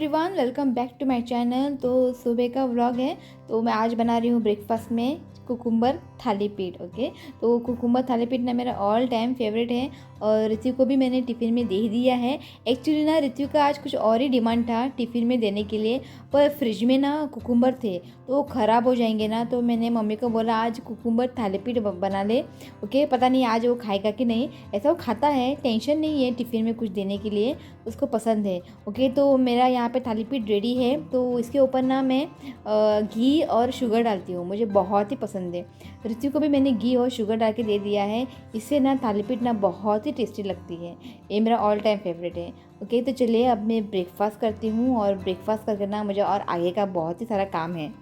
Everyone, welcome back to my channel. तो सुबह का व्लॉग है। तो मैं आज बना रही हूँ ब्रेकफास्ट में कुकुम्बर थाली पीठ। ओके, तो कुकुम्बर थाली पीठ ना मेरा ऑल टाइम फेवरेट है और ऋतु को भी मैंने टिफ़िन में दे दिया है। एक्चुअली ना ऋतु का आज कुछ और ही डिमांड था टिफ़िन में देने के लिए, पर फ्रिज में ना कुकुम्बर थे तो वो ख़राब हो जाएंगे ना, तो मैंने मम्मी को बोला आज कुकुम्बर थाली पीठ बना ले। ओके, पता नहीं आज वो खाएगा कि नहीं। ऐसा वो खाता है, टेंशन नहीं है, टिफ़िन में कुछ देने के लिए उसको पसंद है। ओके, तो मेरा यहाँ पे थाली पीठ रेडी है। तो इसके ऊपर ना मैं घी और शुगर डालती हूँ, मुझे बहुत ही पसंद है। ऋतु को भी मैंने घी और शुगर डाल के दे दिया है। इससे ना थाली पीठ ना बहुत ही टेस्टी लगती है। ये मेरा ऑल टाइम फेवरेट है। ओके, तो चलिए अब मैं ब्रेकफास्ट करती हूँ और ब्रेकफास्ट करके ना मुझे और आगे का बहुत ही सारा काम है।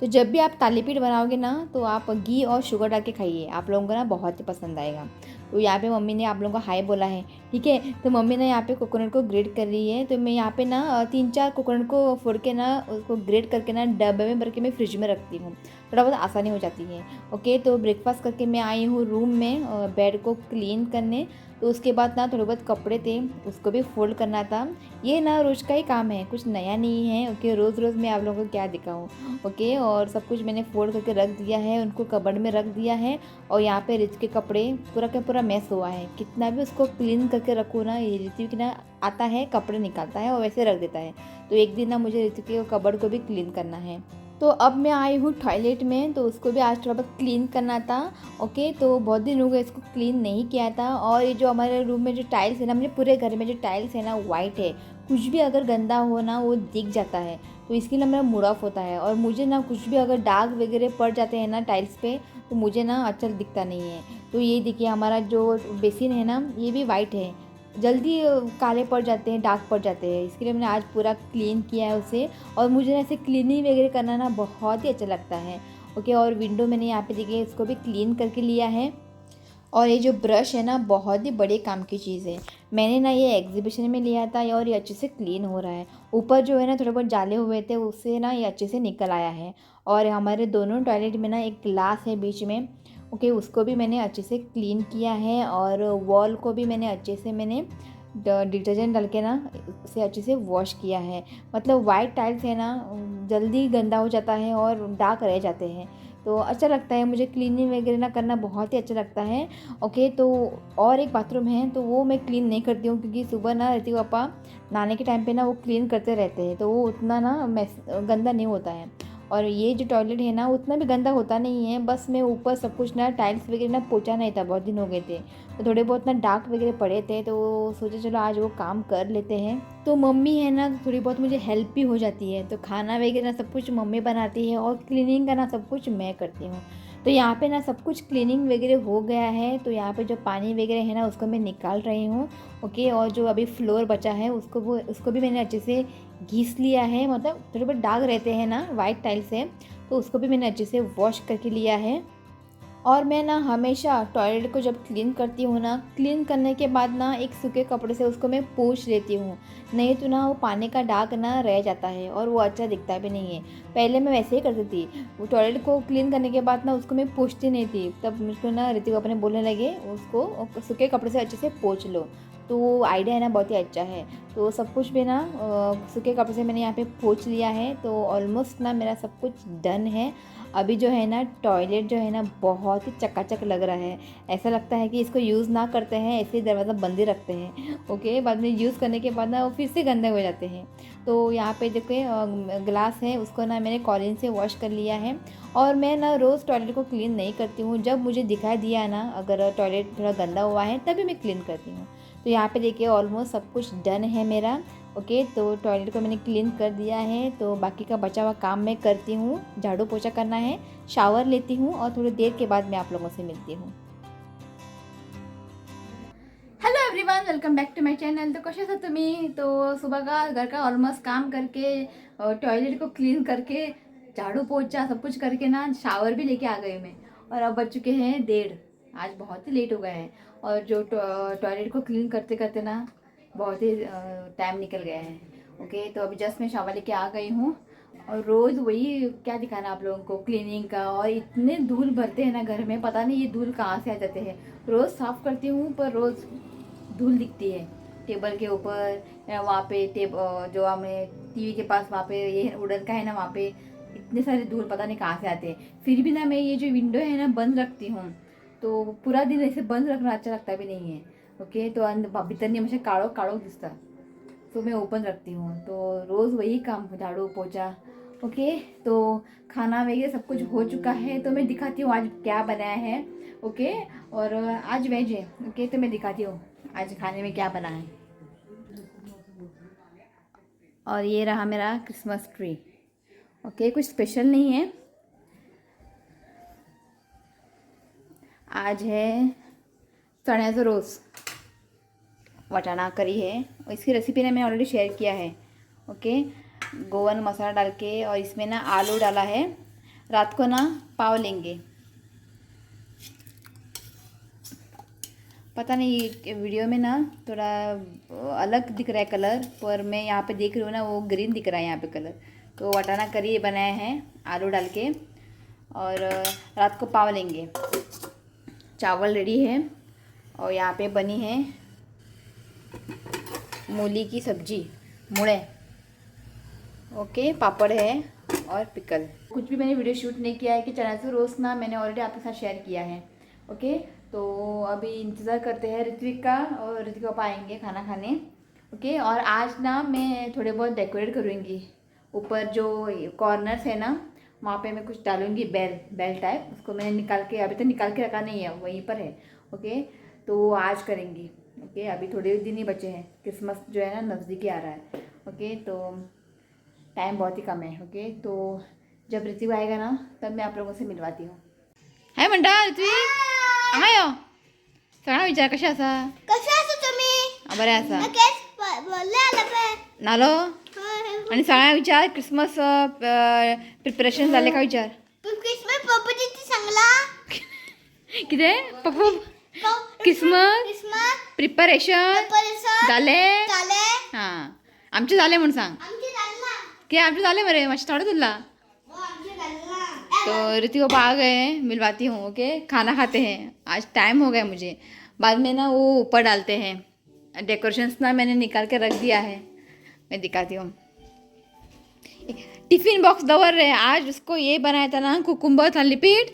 तो जब भी आप थाली पीठ बनाओगे ना तो आप घी और शुगर डाल के खाइए, आप लोगों को ना बहुत ही पसंद आएगा। तो यहाँ पे मम्मी ने आप लोगों को हाय बोला है, ठीक है। तो मम्मी ने यहाँ पे कोकोनट को ग्रेट कर रही है। तो मैं यहाँ पे ना 3-4 कोकोनट को फोड़ के ना उसको ग्रेट करके ना डब्बे में भर के मैं फ्रिज में रखती हूँ, थोड़ा बहुत आसानी हो जाती है। ओके, तो ब्रेकफास्ट करके मैं आई हूँ रूम में बेड को क्लीन करने। तो उसके बाद ना थोड़े बहुत कपड़े थे उसको भी फोल्ड करना था। ये ना रोज़ का ही काम है, कुछ नया नहीं है। ओके, रोज़ रोज़ मैं आप लोगों को क्या दिखाऊँ। ओके, और सब कुछ मैंने फोल्ड करके रख दिया है, उनको कबर्ड में रख दिया है। और यहाँ पे रिच के कपड़े पूरा का पूरा मैस हुआ है, कितना भी उसको क्लीन करके रखो ना, ये ऋतु की ना आता है कपड़े निकालता है और वैसे रख देता है। तो एक दिन ना मुझे ऋतु के कबर्ड को भी क्लीन करना है। तो अब मैं आई हूँ टॉयलेट में, तो उसको भी आज थोड़ा बहुत क्लीन करना था। ओके, तो बहुत दिन हो गए इसको क्लीन नहीं किया था। और ये जो हमारे रूम में जो टाइल्स है ना, मुझे पूरे घर में जो टाइल्स है ना वाइट है, कुछ भी अगर गंदा हो ना वो दिख जाता है। तो इसके लिए मेरा मूड ऑफ होता है। और मुझे ना कुछ भी अगर दाग वगैरह पड़ जाते हैं ना टाइल्स पे, तो मुझे ना अच्छा दिखता नहीं है। तो ये देखिए हमारा जो बेसिन है ना ये भी वाइट है, जल्दी काले पड़ जाते हैं, दाग पड़ जाते हैं। इसके लिए मैंने आज पूरा क्लीन किया है उसे। और मुझे ना ऐसे क्लीनिंग वगैरह करना ना बहुत ही अच्छा लगता है। ओके, और विंडो मैंने यहाँ पे देखिए इसको भी क्लीन करके लिया है। और ये जो ब्रश है ना बहुत ही बड़े काम की चीज़ है। मैंने ना ये एग्जीबिशन में लिया था और ये अच्छे से क्लीन हो रहा है। ऊपर जो है ना थोड़े बहुत जाले हुए थे उससे ना ये अच्छे से निकल आया है। और हमारे दोनों टॉयलेट में ना एक ग्लास है बीच में। ओके, उसको भी मैंने अच्छे से क्लीन किया है। और वॉल को भी मैंने अच्छे से डिटर्जेंट डाल के ना उसे अच्छे से वॉश किया है। मतलब वाइट टाइल्स है ना जल्दी गंदा हो जाता है और दाग रह जाते हैं। तो अच्छा लगता है मुझे क्लीनिंग वगैरह ना करना, बहुत ही अच्छा लगता है। ओके, तो और एक बाथरूम है तो वो मैं क्लीन नहीं करती हूँ, क्योंकि सुबह ना ऋतिक पापा नहाने के टाइम पे ना वो क्लीन करते रहते हैं, तो वो उतना ना मैस गंदा नहीं होता है। और ये जो टॉयलेट है ना उतना भी गंदा होता नहीं है, बस मैं ऊपर सब कुछ ना टाइल्स वगैरह ना पोंछा नहीं था, बहुत दिन हो गए थे। तो थोड़े बहुत ना दाग वगैरह पड़े थे, तो सोचे चलो आज वो काम कर लेते हैं। तो मम्मी है ना थोड़ी बहुत मुझे हेल्प भी हो जाती है। तो खाना वगैरह सब कुछ मम्मी बनाती है और क्लीनिंग करना सब कुछ मैं करती हूँ। तो यहाँ पे ना सब कुछ क्लीनिंग वगैरह हो गया है। तो यहाँ पे जो पानी वगैरह है ना उसको मैं निकाल रही हूँ। ओके, और जो अभी फ्लोर बचा है उसको भी मैंने अच्छे से घिस लिया है। मतलब थोड़े बहुत दाग रहते हैं ना वाइट टाइल से, तो उसको भी मैंने अच्छे से वॉश करके लिया है। और मैं ना हमेशा टॉयलेट को जब क्लीन करती हूँ ना, क्लीन करने के बाद ना एक सूखे कपड़े से उसको मैं पोंछ लेती हूँ। नहीं तो ना वो पानी का दाग ना रह जाता है और वो अच्छा दिखता भी नहीं है। पहले मैं वैसे ही करती थी, वो टॉयलेट को क्लीन करने के बाद ना उसको मैं पोंछती नहीं थी। तब मुझको ना ऋतिक अपने बोलने लगे उसको सूखे कपड़े से अच्छे से पोंछ लो। तो वो आइडिया है ना बहुत ही अच्छा है। तो सब कुछ भी ना सूखे कपड़े से मैंने यहाँ पे पोंछ लिया है। तो ऑलमोस्ट ना मेरा सब कुछ डन है। अभी जो है ना टॉयलेट जो है ना बहुत ही चकाचक लग रहा है। ऐसा लगता है कि इसको यूज़ ना करते हैं, ऐसे ही दरवाज़ा बंद ही रखते हैं। ओके, बाद में यूज़ करने के बाद ना वो फिर से गंदे हो जाते हैं। तो यहाँ पे देखिए ग्लास है उसको ना मैंने कॉलिन से वॉश कर लिया है। और मैं ना रोज़ टॉयलेट को क्लीन नहीं करती हूँ, जब मुझे दिखाई दिया ना अगर टॉयलेट थोड़ा गंदा हुआ है तभी मैं क्लीन करती हूँ। तो यहाँ पे देखिए ऑलमोस्ट सब कुछ डन है मेरा। ओके, तो टॉयलेट को मैंने क्लीन कर दिया है। तो बाकी का बचा हुआ काम मैं करती हूँ, झाड़ू पोछा करना है, शावर लेती हूँ और थोड़ी देर के बाद मैं आप लोगों से मिलती हूँ। Hello everyone, welcome back to my channel. तो कसे आहात तुम्ही? तो सुबह का घर का ऑलमोस्ट काम करके टॉयलेट को क्लीन करके झाड़ू पोछा सब कुछ करके ना शावर भी लेके आ गई मैं। और अब बज चुके हैं 1:30, आज बहुत ही लेट हो गया है। और जो टॉयलेट को क्लीन करते करते ना बहुत ही टाइम निकल गया है। ओके, तो अभी जस्ट मैं शावर लेके आ गई हूँ। और रोज़ वही क्या दिखाना आप लोगों को क्लीनिंग का, और इतने धूल भरते हैं ना घर में, पता नहीं ये धूल कहाँ से आ जाते हैं। रोज़ साफ़ करती हूँ पर रोज़ धूल दिखती है टेबल के ऊपर या वहाँ पे जो हमें टीवी के पास वहाँ पे ये वुडन का है ना, वहाँ पे इतने सारे धूल पता नहीं कहाँ से आते हैं। फिर भी ना मैं ये जो विंडो है ना बंद रखती हूँ, तो पूरा दिन ऐसे बंद रखना अच्छा लगता भी नहीं है। ओके, तो भीतर नहीं मुझे काड़ो काड़ो दिखता, तो मैं ओपन रखती हूँ। तो रोज़ वही काम, झाड़ू पोछा। ओके, तो खाना वगैरह सब कुछ हो चुका है, तो मैं दिखाती हूँ आज क्या बनाया है। ओके, और आज वेज है। ओके, तो मैं दिखाती हूँ आज खाने में क्या बना है। और ये रहा मेरा क्रिसमस ट्री। ओके, कुछ स्पेशल नहीं है। आज है चण्याचं रोस, वटाना करी है, और इसकी रेसिपी ने मैं ऑलरेडी शेयर किया है। ओके, गोवन मसाला डाल के, और इसमें ना आलू डाला है। रात को ना पाव लेंगे। पता नहीं वीडियो में ना थोड़ा अलग दिख रहा है कलर, पर मैं यहाँ पे देख रही हूँ ना वो ग्रीन दिख रहा है यहाँ पे कलर। तो वटाना करी बनाया है आलू डाल के, और रात को पाव लेंगे। चावल रेडी है, और यहाँ पे बनी है मूली की सब्जी, मुड़े। ओके, पापड़ है और पिकल। कुछ भी मैंने वीडियो शूट नहीं किया है कि चना से रोस्ट ना मैंने ऑलरेडी आपके साथ शेयर किया है। ओके, तो अभी इंतज़ार करते हैं ऋत्विक का, और ऋत्विक पापा आएंगे खाना खाने। ओके, और आज ना मैं थोड़े बहुत डेकोरेट करूँगी। ऊपर जो कॉर्नर्स है ना वहाँ पे मैं कुछ डालूँगी, बेल टाइप। उसको मैंने निकाल के, अभी तो निकाल के रखा नहीं है, वहीं पर है। ओके, तो आज करेंगी। ओके, अभी थोड़े दिन ही बचे हैं, क्रिसमस जो है ना नज़दीक आ रहा है। ओके, तो टाइम बहुत ही कम है। ओके, तो जब ऋतिक आएगा ना तब मैं आप लोगों से मिलवाती हूँ। हाय मंडा, ऋतिक आयो, सांगा विचार कशा असा? तुम्ही? बरें आसा नालो? आणि सांगा विचार, क्रिसमस प्रिपरेशन जाले का विचार? कितें पप्पा? क्रिसमस प्रिपरेशन जाले? हां, आमचे जाले म्हण सांग। कि आमचे जाले मरे, मातशें थोडे उरला। तो ऋतिक पापा आ गए हैं, मिलवाती हूँ। ओके, खाना खाते हैं, आज टाइम हो गया मुझे। बाद में ना वो ऊपर डालते हैं डेकोरेशंस ना, मैंने निकाल के रख दिया है, मैं दिखाती हूँ। टिफिन बॉक्स दवर है, आज उसको ये बनाया था ना कुकुम्बर थालीपीठ,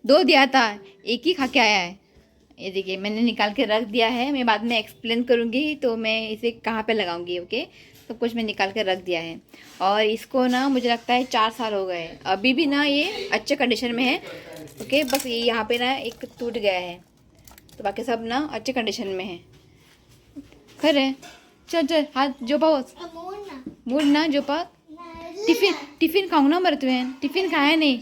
2 दिया था, एक ही खा के आया है। ये देखिए मैंने निकाल के रख दिया है, मैं बाद में एक्सप्लेन करूँगी तो मैं इसे कहाँ पे लगाऊंगी। ओके, सब कुछ मैं निकाल के रख दिया है। और इसको ना मुझे लगता है 4 साल हो गए, अभी भी ना ये अच्छे कंडीशन में है। ओके, बस ये यहाँ पे ना एक टूट गया है, तो बाकी सब ना अच्छे कंडीशन में है। खरे चल चल, हाथ जो पाओस मूड ना जो पा। टिफिन खाऊ ना मरे, तुवें टिफिन खाया नहीं?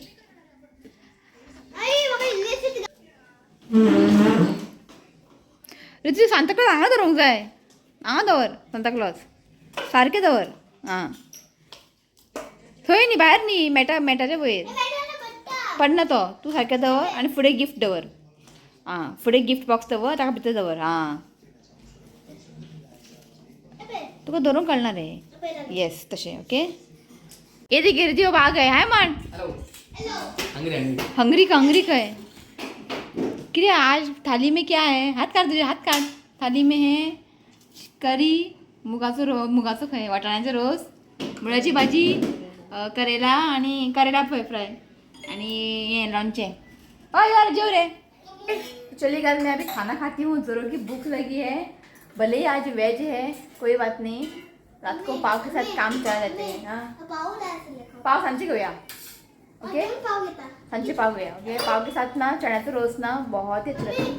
ऋतू सांताक्लॉज हांगा दवरूंक जाय, हांगा दवर सांताक्लॉज सारकें दवर। आं, थंय न्ही, भायर न्ही, मॅटाच्या वयर पडना तो, तूं सारकें दवर आनी फुडें गिफ्ट दवर। आं, फुडें गिफ्ट बॉक्स दवर, ताका भितर दवर। आं, तुका धरूंक कळना रे। येस, तशें। ओके, ये देखिए ऋतु आ गए। हाय मान, हंगरी कय कि आज थाली में क्या है? हाथ काढ तुझे, हाथ काढ। थाली में है करी, मुगाचो खंय, वाटाण्याचो रोस, मुळ्याची भाजी, करेला आणि करेला फ्राय, आणि ये लोणचें। ओ यार जेव रे। चलिए गाइस, मैं अभी खाना खाती हूँ, ज़रूर की भूख लगी है। भले ही आज वेज है, कोई बात नहीं, रात को पाव के साथ काम चला जाते हैं। हाँ, पाव सांचे घेऊया। ओके, सांचे पाव घेऊया। ओके, पाव के साथ ना चण्याचं रोस ना बहुत ही अच्छा लगता है।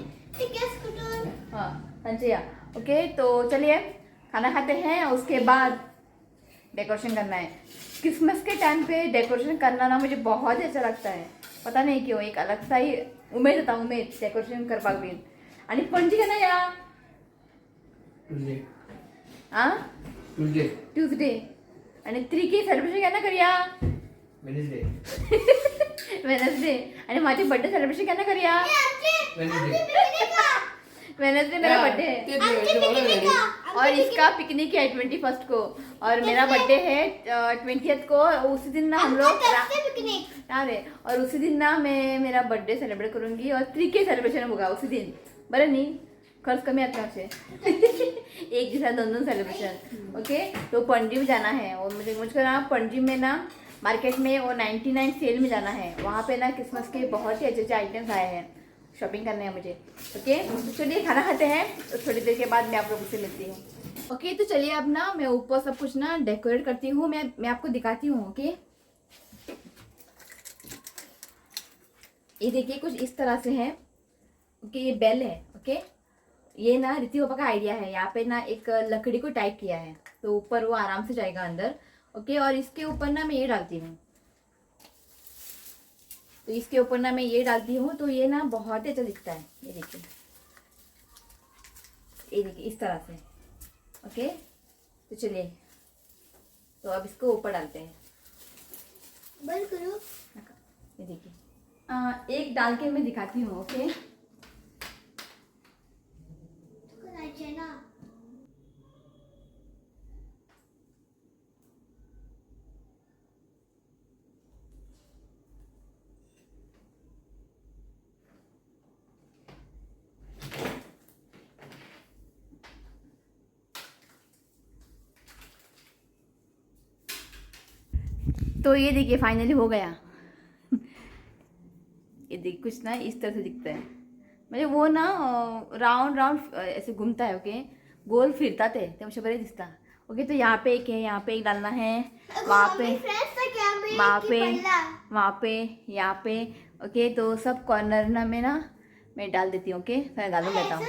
हाँ, सांचे या। ओके, तो चलिए खाना खाते हैं, उसके बाद डेकोरेशन करना है। क्रिसमस के टाइम पे डेकोरेशन करना ना मुझे बहुत ही अच्छा लगता है, पता नहीं क्यों, एक अलग सा ही उमेद होता, उमेद डेकोरेशन करपाक बीन। आणि पणजी केन्ना या? आं, ट्यूजडे। आणि 3K सेलिब्रेशन केन्ना करूया? वेनसडे। आणि माझे बर्थडे सेलिब्रेशन केन्ना करूया? वेनसडे मेरा बर्थडे है, और इसका पिकनिक है 21 को, और मेरा बर्थडे है 20th को। उसी दिन ना हम लोग अरे, और उसी दिन ना मैं मेरा बर्थडे सेलिब्रेट करूँगी, और 3K सेलिब्रेशन होगा उसी दिन। बरं नहीं, खर्च कमी आता आपसे। एक जैसा दोनों सेलिब्रेशन। ओके, तो पणजी में जाना है और मुझको ना पणजी में ना मार्केट में और 99 सेल में जाना है। वहाँ पे ना क्रिसमस के बहुत ही अच्छे अच्छे आइटम्स आए हैं, शॉपिंग करने हैं मुझे। ओके, तो चलिए खाना खाते हैं, तो थोड़ी देर के बाद मैं आप लोगों से मिलती हूँ। ओके, तो चलिए अब ना मैं ऊपर सब कुछ ना डेकोरेट करती हूँ, मैं आपको दिखाती हूँ। ओके, ये देखिए कुछ इस तरह से है। ओके, ये बेल है। ओके, ये ना रिति पापा का आइडिया है। यहाँ पे ना एक लकड़ी को टाइप किया है तो ऊपर वो आराम से जाएगा अंदर। ओके, और इसके ऊपर ना मैं ये डालती हूँ, तो इसके ऊपर ना मैं ये डालती हूँ तो ये ना बहुत ही अच्छा दिखता है। ये देखिए, ये देखिए इस तरह से। ओके, तो चलिए, तो अब इसको ऊपर डालते हैं। बंद करो। ये देखिए, एक डाल के मैं दिखाती हूँ। ओके, ना तो ये देखिए फाइनली हो गया। ये देखिए कुछ ना इस तरह से दिखता है, म्हणजे वो ना राउंड राउंड ऐसे घूमता है। ओके, गोल फिरता ते मुझे बड़े दिखता। ओके, तो यहाँ पे एक है, यहाँ पे एक डालना है, वहाँ पे, वहाँ पे, वहाँ पे, यहाँ पे। ओके, तो सब कॉर्नर ना में ना मैं डाल देती हूँ। ओके, फिर डालू लेता हूँ।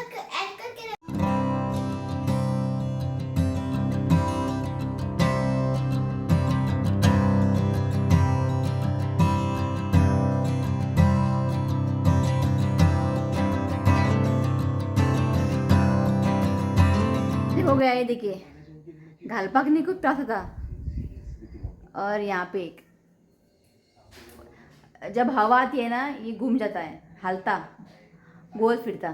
हो गया, ये देखिए घालपाक नहीं खूब त्रास होता। और यहाँ पे एक, जब हवा आती है ना ये घूम जाता है, हलता, गोल फिरता।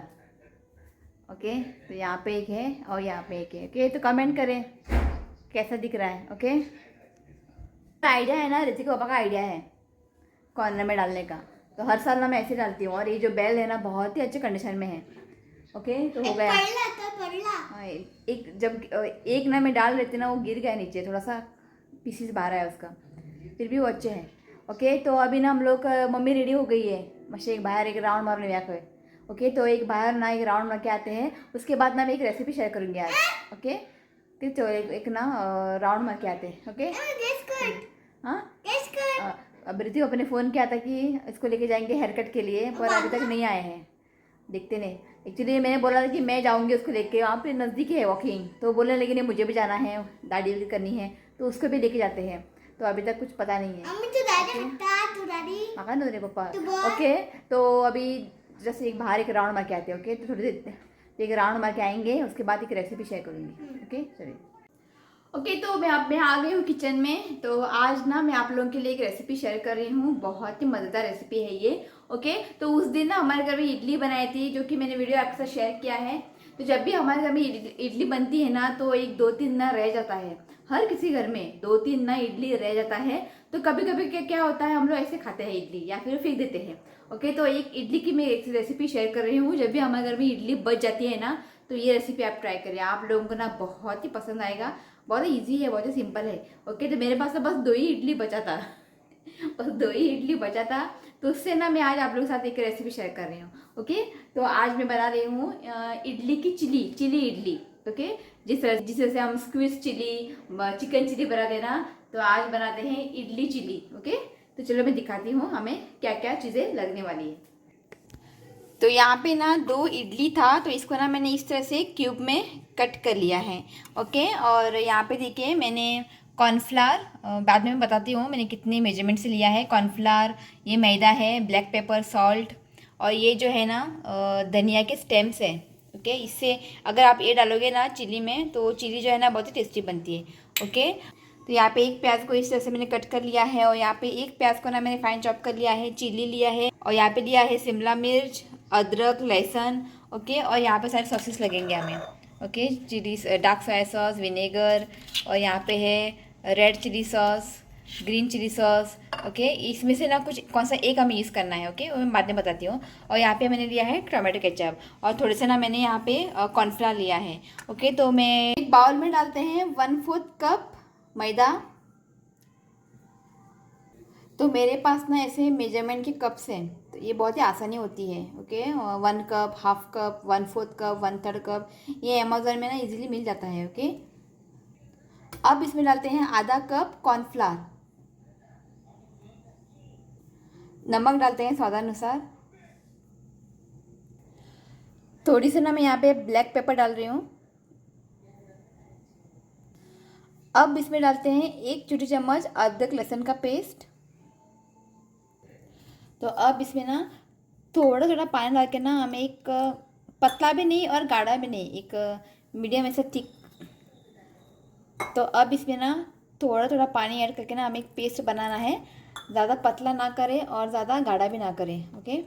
ओके, तो यहाँ पे एक है और यहाँ पे एक है। ओके, तो कमेंट करें कैसा दिख रहा है। ओके, आइडिया है ना, ऋतिक पापा का आइडिया है कॉर्नर में डालने का, तो हर साल ना मैं ऐसे डालती हूँ। और ये जो बेल है ना बहुत ही अच्छे कंडीशन में है। ओके, तो हो गया। हाँ, एक जब एक ना मैं डाल रही थी ना वो गिर गया नीचे, थोड़ा सा पीसीस बाहर है उसका, फिर भी वो अच्छे हैं। ओके, तो अभी ना हम लोग मम्मी रेडी हो गई है, मशे एक बाहर एक राउंड मारने गया कोई। ओके, तो एक बाहर ना एक राउंड मार के आते हैं, उसके बाद ना मैं एक रेसिपी शेयर करूँगी आज। ओके, तो एक ना राउंड मार के आते हैं। ओके, हाँ, अब ऋतिक अपने फ़ोन किया था कि इसको लेके जाएंगे हेयर कट के लिए, पर अभी तक नहीं आए हैं, देखते नहीं। एक्चुअली मैंने बोला था कि मैं जाऊंगी उसको लेके, वहाँ पे नज़दीक है वॉकिंग, तो बोलने लेकिन नहीं मुझे भी जाना है, दाढ़ी भी करनी है, तो उसको भी लेके जाते हैं। तो अभी तक कुछ पता नहीं है। मकान दो रे पापा। ओके, तो अभी जैसे एक बाहर एक राउंड मार के आते हैं। ओके, तो थोड़ी देर एक राउंड मार के आएंगे, उसके बाद एक रेसिपी शेयर करूँगी। ओके, चलिए। ओके, तो मैं आ गई हूँ किचन में। तो आज ना मैं आप लोगों के लिए एक रेसिपी शेयर कर रही हूँ, बहुत ही मज़ेदार रेसिपी है ये। ओके, तो उस दिन ना हमारे घर में इडली बनाई थी, जो कि मैंने वीडियो आपके साथ शेयर किया है। तो जब भी हमारे घर में इडली बनती है ना तो एक दो तीन ना रह जाता है, हर किसी घर में दो तीन ना इडली रह जाता है। तो कभी कभी क्या होता है, हम लोग ऐसे खाते हैं इडली या फिर फेंक देते हैं। ओके, तो एक इडली की मैं एक रेसिपी शेयर कर रही हूँ। जब भी हमारे घर में इडली बच जाती है ना तो ये रेसिपी आप ट्राई करिए, आप लोगों को ना बहुत ही पसंद आएगा। बहुत ही ईजी है, बहुत ही सिंपल है। ओके, तो मेरे पास तो बस दो ही इडली बचा था बस दो ही इडली बचा था, तो उससे ना मैं आज आप लोगों के साथ एक रेसिपी शेयर कर रही हूँ। ओके, तो आज मैं बना रही हूँ इडली की चिली इडली। ओके, जिस तरह से हम स्क्विज चिली, चिकन चिली बनाते हैं ना, तो आज बनाते हैं इडली चिली। ओके, तो चलो मैं दिखाती हूँ हमें क्या क्या चीज़ें लगने वाली है। तो यहाँ पे ना दो इडली था, तो इसको ना मैंने इस तरह से क्यूब में कट कर लिया है। ओके, और यहाँ पे देखिए मैंने कॉर्नफ्लावर, बाद में मैं बताती हूँ मैंने कितने मेजरमेंट से लिया है। कॉर्नफ्लावर, ये मैदा है, ब्लैक पेपर, सॉल्ट, और ये जो है ना धनिया के स्टेम्स है। ओके, इससे अगर आप ये डालोगे ना चिली में तो चिली जो है ना बहुत ही टेस्टी बनती है। ओके, तो यहाँ पे एक प्याज को इस तरह से मैंने कट कर लिया है, और यहाँ पे एक प्याज को ना मैंने फाइन चॉप कर लिया है, चिली लिया है, और यहाँ पे लिया है शिमला मिर्च, अदरक, लहसुन। ओके, और यहाँ पे सारे सॉसेस लगेंगे हमें। Okay, chilli, dark soya sauce, vinegar, और यहाँ पे है red chilli sauce, green chilli sauce. Okay, इसमें से ना कुछ कौन सा एक हमें यूज़ करना है। ओके, वो मैं बाद में बताती हूँ। और यहाँ पे मैंने लिया है टोमेटो केचप, और थोड़े से ना मैंने यहाँ पे कॉर्नफ्लावर लिया है। ओके, तो मैं एक बाउल में डालते हैं 1/4 कप मैदा। तो मेरे पास ना ऐसे मेजरमेंट के कप्स हैं, तो ये बहुत ही आसानी होती है। Okay, 1 cup, half cup, 1/4 cup, 1/3 cup, ये अमेजोन में ना इजीली मिल जाता है। ओके, अब इसमें डालते हैं आधा कप कॉर्नफ्लावर। नमक डालते हैं स्वादानुसार। थोड़ी सी ना मैं यहाँ पे ब्लैक पेपर डाल रही हूँ। अब इसमें डालते हैं 1 छोटी चम्मच अदरक लहसुन का पेस्ट। तो अब इसमें ना थोड़ा थोड़ा पानी डाल के ना हमें एक पतला भी नहीं और गाढ़ा भी नहीं, एक मीडियम ऐसा थिक। तो अब इसमें ना थोड़ा थोड़ा पानी ऐड करके ना हमें एक पेस्ट बनाना है। ज़्यादा पतला ना करें और ज़्यादा गाढ़ा भी ना करें। ओके,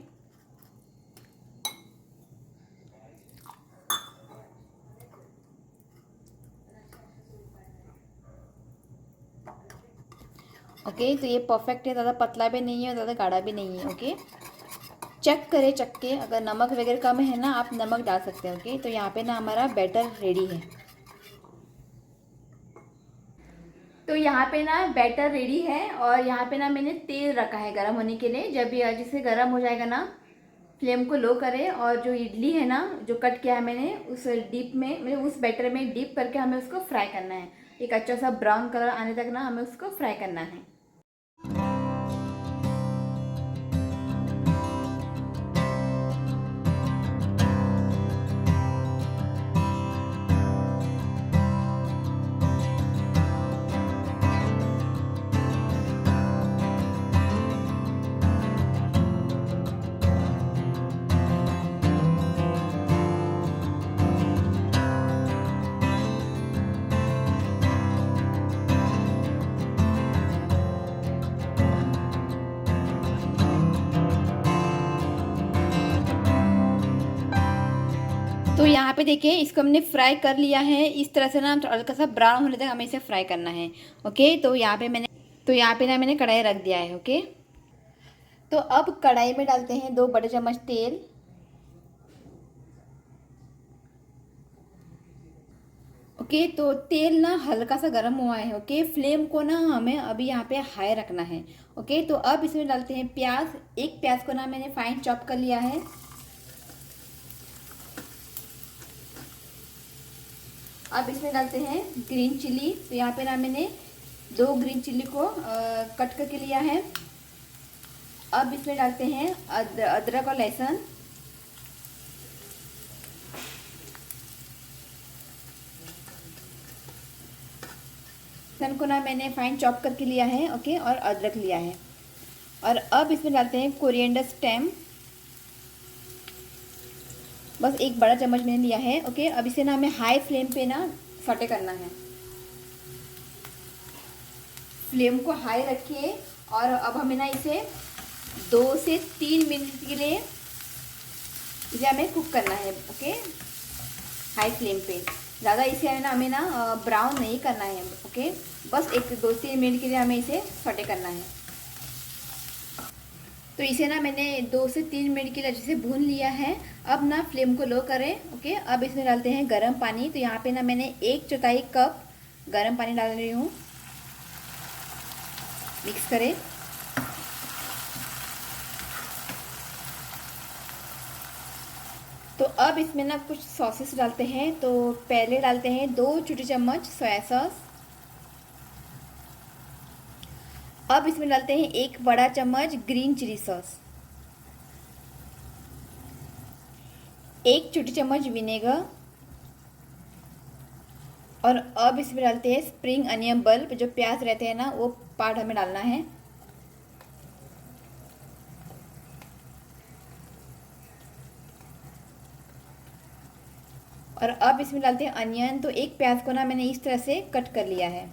ओके, तो ये परफेक्ट है, ज़्यादा पतला भी नहीं है और ज़्यादा गाढ़ा भी नहीं है। ओके, चेक करें, चख के अगर नमक वगैरह कम है ना आप नमक डाल सकते हैं। ओके, तो यहाँ पे ना हमारा बैटर रेडी है। तो यहाँ पे ना बैटर रेडी है, और यहाँ पे ना मैंने तेल रखा है गर्म होने के लिए। जब ये जिससे गर्म हो जाएगा ना, फ्लेम को लो करें, और जो इडली है ना जो कट किया है मैंने, उस डीप में मतलब उस बैटर में डीप करके हमें उसको फ्राई करना है। एक अच्छा सा ब्राउन कलर आने तक ना हमें उसको फ्राई करना है। तो यहाँ पे देखिए इसको हमने फ्राई कर लिया है। इस तरह से ना हल्का सा ब्राउन होने तक हमें इसे फ्राई करना है। ओके, तो यहाँ पे ना मैंने कढ़ाई रख दिया है। ओके, तो अब कढ़ाई में डालते हैं 2 बड़े चम्मच तेल। ओके, तो तेल ना हल्का सा गर्म हुआ है। ओके, फ्लेम को ना हमें अभी यहाँ पे हाई रखना है। ओके, तो अब इसमें डालते हैं प्याज। एक प्याज को ना मैंने फाइन चॉप कर लिया है। अब इसमें डालते हैं ग्रीन चिली। तो यहाँ पे ना मैंने 2 ग्रीन चिली को कट करके लिया है। अब इसमें डालते हैं अदरक और लहसुन। लहसुन को ना मैंने फाइन चॉप करके लिया है। ओके, और अदरक लिया है। और अब इसमें डालते हैं कोरिएंडर स्टेम। बस 1 बड़ा चम्मच मैंने लिया है। ओके, अब इसे ना हमें हाई फ्लेम पे ना सॉटे करना है। फ्लेम को हाई रखिए, और अब हमें ना इसे 2 से 3 मिनट के लिए इसे हमें कुक करना है। ओके, हाई फ्लेम पे। ज़्यादा इसे ना हमें ना ब्राउन नहीं करना है। ओके, बस 2-3 मिनट के लिए हमें इसे सॉटे करना है। तो इसे ना मैंने 2 से 3 मिनट के लिए अच्छे से भून लिया है। अब ना फ्लेम को लो करें। ओके, अब इसमें डालते हैं गर्म पानी। तो यहाँ पे ना मैंने 1/4 कप गर्म पानी डाल रही हूँ। मिक्स करें। तो अब इसमें ना कुछ सॉसेस डालते हैं। तो पहले डालते हैं 2 छोटी चम्मच सोया सॉस। अब इसमें डालते हैं 1 बड़ा चम्मच ग्रीन चिली सॉस, 1 छोटी चम्मच विनेगर, और अब इसमें डालते हैं स्प्रिंग अनियन बल्ब। जो प्याज रहते हैं ना वो पार्ट हमें डालना है। और अब इसमें डालते हैं अनियन। तो एक प्याज को ना मैंने इस तरह से कट कर लिया है।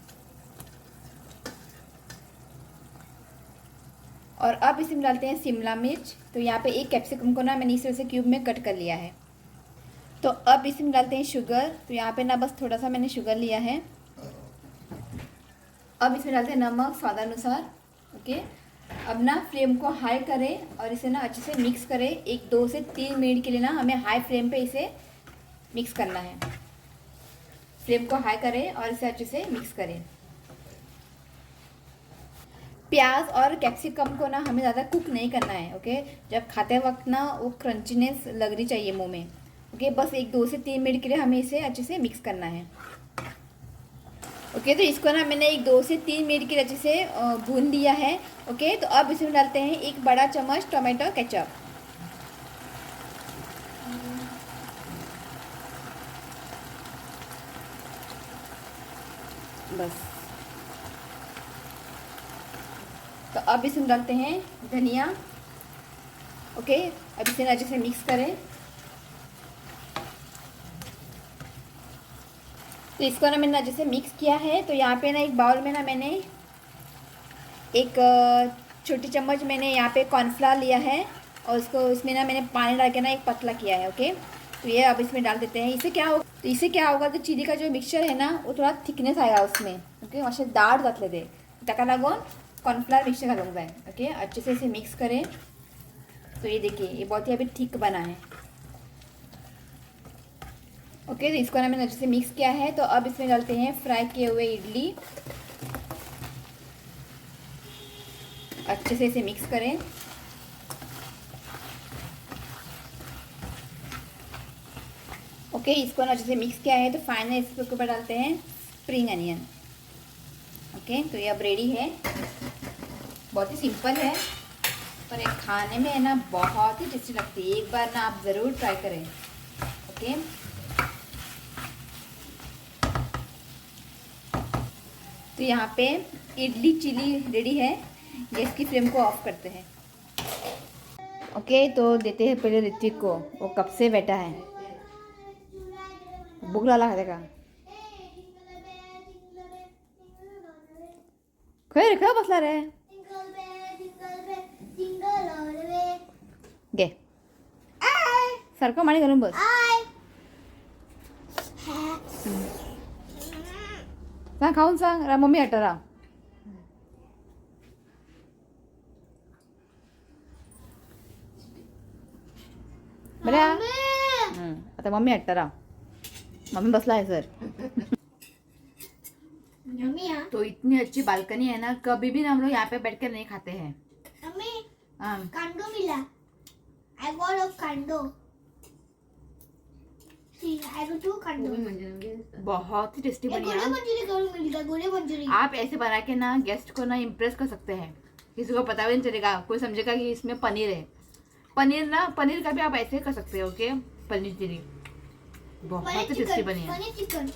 और अब इसमें डालते हैं शिमला मिर्च। तो यहाँ पे एक कैप्सिकम को ना मैंने इस तरह से क्यूब में कट कर लिया है। तो अब इसमें डालते हैं शुगर। तो यहाँ पे ना बस थोड़ा सा मैंने शुगर लिया है। अब इसमें डालते हैं नमक स्वादानुसार। ओके, अब ना फ्लेम को हाई करें और इसे ना अच्छे से मिक्स करें। 2 से 3 मिनट के लिए ना हमें हाई फ्लेम पे इसे मिक्स करना है। फ्लेम को हाई करें और इसे अच्छे से मिक्स करें। प्याज और कैप्सिकम को ना हमें ज़्यादा कुक नहीं करना है। ओके, जब खाते वक्त ना वो क्रंचीनेस लगनी चाहिए मुंह में। ओके, बस 2 से 3 मिनट के लिए हमें इसे अच्छे से मिक्स करना है। ओके, तो इसको ना मैंने 2 से 3 मिनट के लिए अच्छे से भून लिया है। ओके, तो अब इसमें डालते हैं 1 बड़ा चम्मच टोमेटो केचप। बस। तो अब इसमें डालते हैं धनिया। ओके, अब इसे अच्छे से मिक्स करें। तो इसको ना मैंने अच्छे से मिक्स किया है। तो यहाँ पे ना एक बाउल में ना मैंने एक छोटी चम्मच मैंने यहाँ पे कॉर्नफ्लावर लिया है और इसको इसमें ना मैंने पानी डाल के ना एक पतला किया है। ओके, तो ये अब इसमें डाल देते हैं। इससे क्या होगा तो चिली का जो मिक्सचर है ना वो थोड़ा थिकनेस आएगा उसमें। ओके, मातशें दाट जातले ते ताका लागून कॉर्नफ्लावर मिक्सचर घालूंक जाय। ओके, अच्छे से इसे मिक्स करें। तो ये देखिए ये बहुत ही अभी थिक बना है। ओके, तो इसको ना मैंने अच्छे से मिक्स किया है। तो अब इसमें डालते हैं फ्राई किए हुए इडली। अच्छे से इसे मिक्स करें। ओके, इसको ना अच्छे से मिक्स किया है। तो फाइनल इसके ऊपर डालते हैं स्प्रिंग अनियन। ओके, तो ये अब रेडी है। बहुत ही सिंपल है पर ये खाने में है ना बहुत ही टेस्टी लगती है। एक बार ना आप ज़रूर ट्राई करें। ओके, तो यहाँ पे इडली चिली रेडी है। गैस की फ्लेम को ऑफ करते हैं। ओके, तो देते हैं पहले ऋत्विक को, वो कब से बैठा है। भूख लागला खाते का खैर खा बसला रे घे सारखं माणी घालून बस। सांग खाऊन सांग रा मम्मी हटा रा बरे आता मम्मी हट्टा रा मम्मी बसला है सर। तो इतनी अच्छी बालकनी है ना, कभी भी हम लोग यहाँ पे बैठ कर नहीं खाते हैं। कांडो मिला। I got a Kando. See, I got 2 कांडो। बहुत ही टेस्टी बनी है। आप ऐसे बना के ना गेस्ट को ना इम्प्रेस कर सकते हैं। किसी को पता भी नहीं चलेगा, कोई समझेगा कि इसमें पनीर है। पनीर का भी आप ऐसे कर सकते हो। ओके, पनीर चिली बहुत ही टेस्टी बनी है।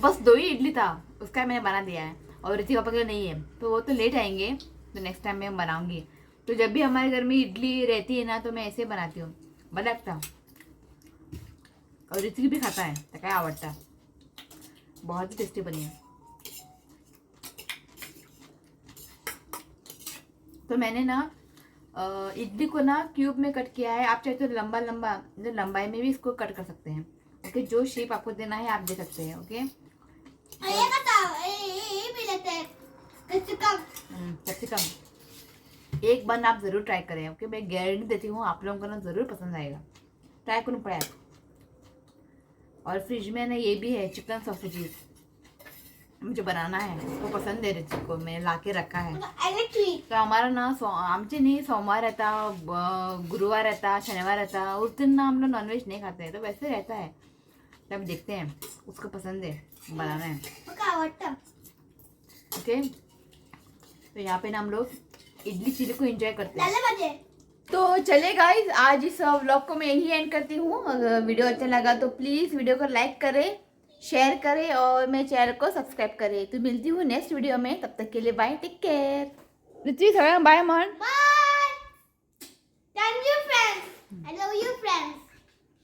बस 2 ही इडली था, उसका मैंने बना दिया है और ऋतिक पापा के नहीं है तो वो तो लेट आएंगे, तो नेक्स्ट टाइम मैं बनाऊंगी। तो जब भी हमारे घर में इडली रहती है ना तो मैं ऐसे बनाती हूँ, बना लगता। और ऋतिक भी खाता है तो क्या आवड़ता, बहुत ही टेस्टी बनी है। तो मैंने ना इडली को ना क्यूब में कट किया है। आप चाहे तो लंबा लंबाई में भी इसको कट कर सकते हैं। ओके, जो शेप आपको देना है आप दे सकते हैं। ओके, कैप्सिकम एक बार आप जरूर ट्राई करें। ओके, मैं गारंटी देती हूँ आप लोगों को ना जरूर पसंद आएगा। ट्राई करूँ पड़ा। और फ्रिज में ना ये भी है चिकन सॉसेजेस, मुझे बनाना है, उसको पसंद है ऋतिक को, मैंने ला के रखा है। तो हमारा ना आमचे नहीं सोमवार रहता, गुरुवार रहता, शनिवार रहता, उस दिन ना हम लोग नॉनवेज नहीं खाते हैं। तो वैसे रहता है, तब देखते हैं उसको पसंद है, बनाना है। ओके, तो यहाँ पे ना हम लोग इडली चिली को एंजॉय करते हैं। तो चले गाइस, आज इस व्लॉग को मैं यही एंड करती हूँ। अगर वीडियो अच्छा लगा तो प्लीज़ वीडियो को लाइक करें, शेयर करें और मेरे चैनल को सब्सक्राइब करें। तो मिलती हूँ नेक्स्ट वीडियो में, तब तक के लिए बाय, टेक केयर। ऋत्विक सगळ्यांना बाय म्हण। Bye. Thank you, friends. I love you, friends.